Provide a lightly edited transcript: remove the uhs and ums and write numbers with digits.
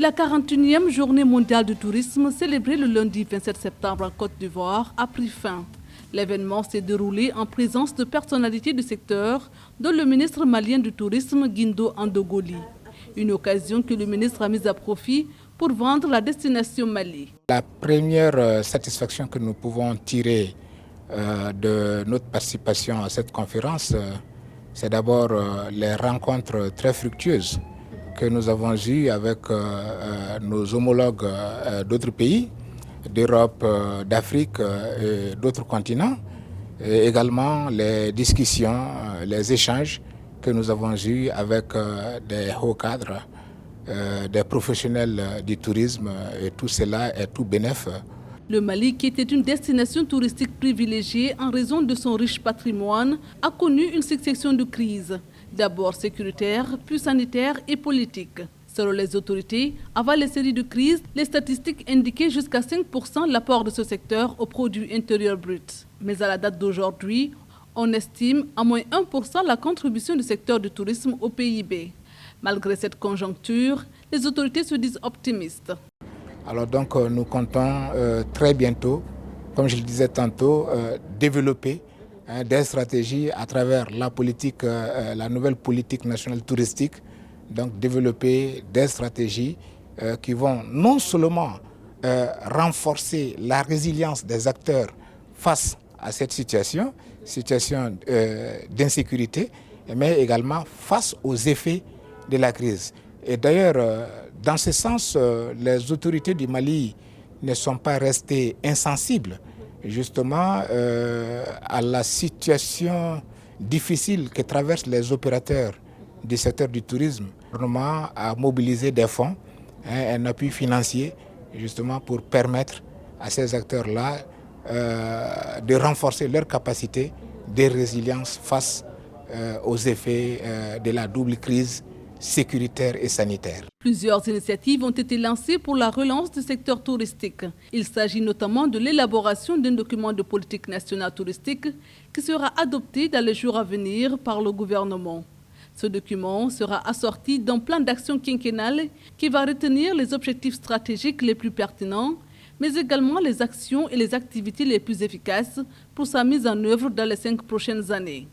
La 41e journée mondiale du tourisme, célébrée le lundi 27 septembre en Côte d'Ivoire, a pris fin. L'événement s'est déroulé en présence de personnalités du secteur, dont le ministre malien du tourisme Guindo Andogoli. Une occasion que le ministre a mise à profit pour vendre la destination Mali. La première satisfaction que nous pouvons tirer de notre participation à cette conférence, c'est d'abord les rencontres très fructueuses que nous avons eues avec nos homologues d'autres pays, d'Europe, d'Afrique et d'autres continents. Et également les discussions, les échanges que nous avons eus avec des hauts cadres, des professionnels du tourisme, et tout cela est tout bénéf. Le Mali, qui était une destination touristique privilégiée en raison de son riche patrimoine, a connu une succession de crises, d'abord sécuritaires, puis sanitaires et politiques. Selon les autorités, avant les séries de crises, les statistiques indiquaient jusqu'à 5% l'apport de ce secteur au produit intérieur brut. Mais à la date d'aujourd'hui, on estime à moins 1% la contribution du secteur du tourisme au PIB. Malgré cette conjoncture, les autorités se disent optimistes. Alors donc nous comptons très bientôt, comme je le disais tantôt, développer des stratégies à travers la politique, la nouvelle politique nationale touristique. Donc développer des stratégies qui vont non seulement renforcer la résilience des acteurs face à cette situation d'insécurité, mais également face aux effets de la crise. Et d'ailleurs, dans ce sens, les autorités du Mali ne sont pas restées insensibles justement à la situation difficile que traversent les opérateurs du secteur du tourisme. Le gouvernement a mobilisé des fonds, un appui financier justement pour permettre à ces acteurs-là de renforcer leur capacité de résilience face aux effets de la double crise sécuritaire et sanitaire. Plusieurs initiatives ont été lancées pour la relance du secteur touristique. Il s'agit notamment de l'élaboration d'un document de politique nationale touristique qui sera adopté dans les jours à venir par le gouvernement. Ce document sera assorti d'un plan d'action quinquennal qui va retenir les objectifs stratégiques les plus pertinents, mais également les actions et les activités les plus efficaces pour sa mise en œuvre dans les 5 prochaines années.